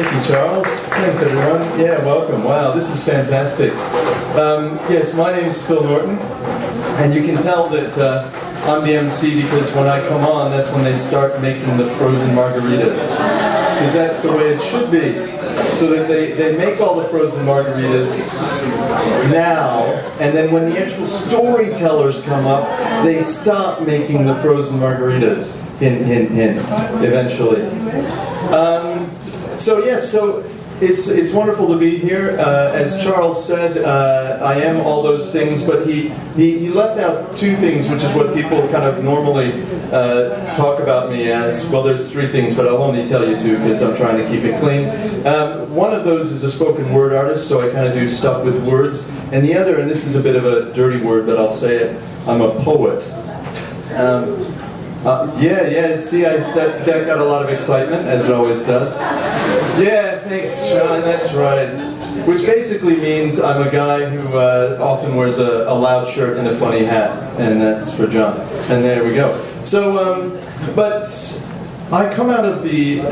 Thank you, Charles. Thanks, everyone. Yeah, welcome. Wow, this is fantastic. Yes, my name is Phil Norton, and you can tell that I'm the MC because when I come on, that's when they start making the frozen margaritas. Because that's the way it should be. So that they make all the frozen margaritas now, and then when the actual storytellers come up, they stop making the frozen margaritas. Hint, hint, hint, eventually. So yes, so it's wonderful to be here. As Charles said, I am all those things, but he left out two things, which is what people kind of normally talk about me as. Well, there's three things, but I'll only tell you two because I'm trying to keep it clean. One of those is a spoken word artist, so I kind of do stuff with words. And the other, and this is a bit of a dirty word, but I'll say it, I'm a poet. See, that got a lot of excitement, as it always does. Yeah, thanks, Sean, that's right. Which basically means I'm a guy who often wears a loud shirt and a funny hat, and that's for John. And there we go. So, but I come out of the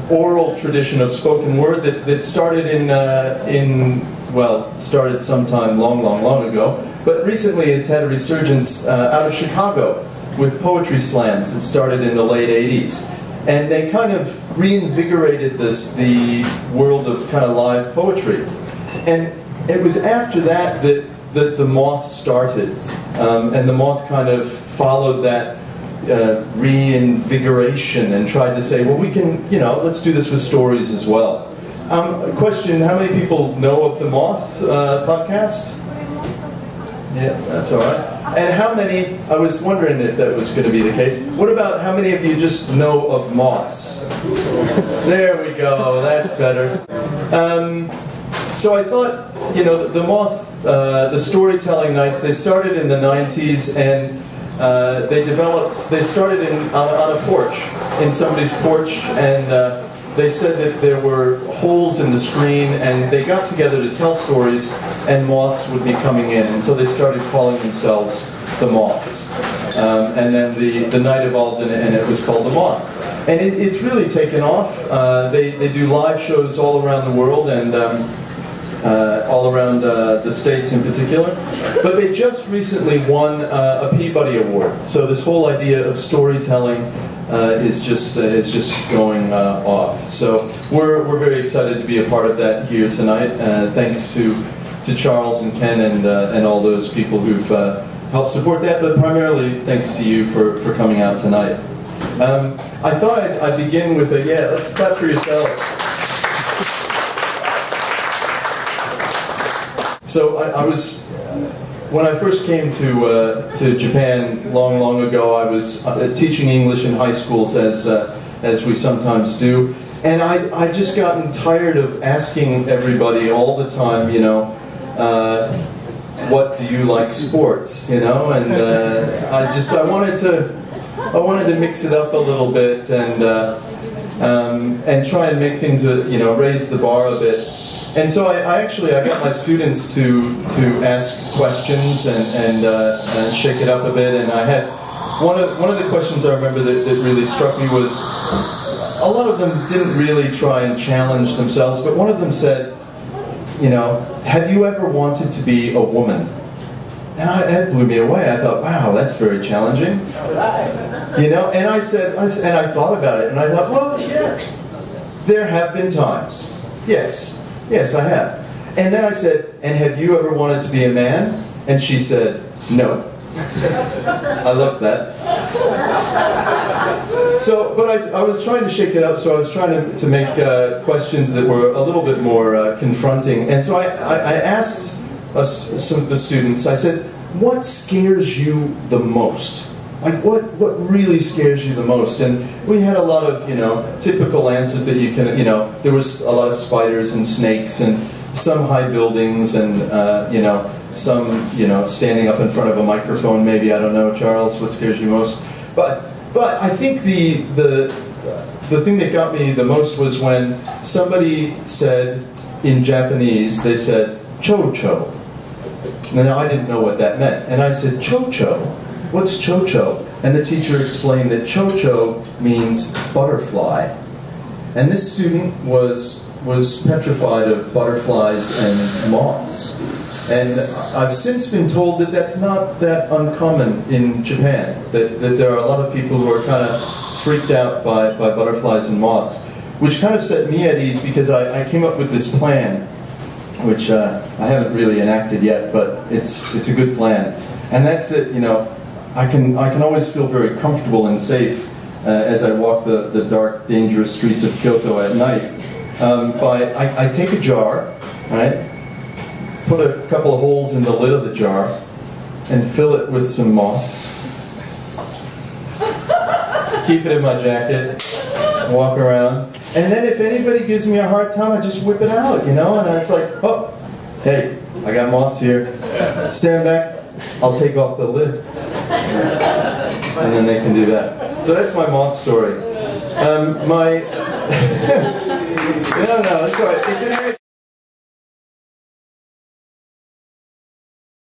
oral tradition of spoken word that started started sometime long ago, but recently it's had a resurgence out of Chicago, with poetry slams that started in the late 80s. And they kind of reinvigorated the world of kind of live poetry. And it was after that that the Moth started. And the Moth kind of followed that reinvigoration and tried to say, well, we can, let's do this with stories as well. Question, how many people know of the Moth podcast? Yeah, that's all right. And how many, I was wondering if that was going to be the case. What about how many of you just know of moths? There we go, that's better. So I thought, the Moth, the storytelling nights, they started in the 90s, and they started on a porch, in somebody's porch, and they said that there were holes in the screen, and they got together to tell stories, and moths would be coming in, and so they started calling themselves the Moths. And then the night evolved, and it was called the Moth. And it's really taken off. They do live shows all around the world, and all around the States in particular. But they just recently won a Peabody Award. So this whole idea of storytelling is just going off. So we're very excited to be a part of that here tonight. Thanks to Charles and Ken and all those people who've helped support that, but primarily thanks to you for coming out tonight. I thought I'd begin with let's clap for yourselves. So when I first came to Japan long ago, I was teaching English in high schools as we sometimes do, and I just gotten tired of asking everybody all the time, what do you like sports, and I wanted to mix it up a little bit and try and make things raise the bar a bit. And so I got my students to ask questions and shake it up a bit. And I had one of the questions I remember that really struck me was, a lot of them didn't really try and challenge themselves, but one of them said, have you ever wanted to be a woman? And that blew me away. I thought, wow, that's very challenging. And I said, and I thought about it, and I thought, well, yeah, there have been times. Yes, I have. And then I said, and have you ever wanted to be a man? And she said, no. I loved that. So, but I was trying to shake it up, so I was trying to make questions that were a little bit more confronting. And so I asked some of the students, I said, what scares you the most? Like, what really scares you the most? And we had a lot of, typical answers that you can, there was a lot of spiders and snakes and some high buildings and, some, standing up in front of a microphone maybe. I don't know, Charles, what scares you most? But I think the thing that got me the most was when somebody said, in Japanese, they said, cho-cho. Now, I didn't know what that meant. And I said, cho-cho? What's cho-cho? And the teacher explained that cho-cho means butterfly. And this student was was petrified of butterflies and moths. And I've since been told that that's not that uncommon in Japan, that there are a lot of people who are kind of freaked out by butterflies and moths, which kind of set me at ease because I came up with this plan, which I haven't really enacted yet, but it's a good plan. And that's that, you know, I can always feel very comfortable and safe as I walk the dark, dangerous streets of Kyoto at night. I take a jar, right? Put a couple of holes in the lid of the jar and fill it with some moths. Keep it in my jacket, walk around. And then if anybody gives me a hard time, I just whip it out, you know? And it's like, oh, hey, I got moths here. Stand back, I'll take off the lid. And then they can do that. So that's my moth story. No, it's all right. It's an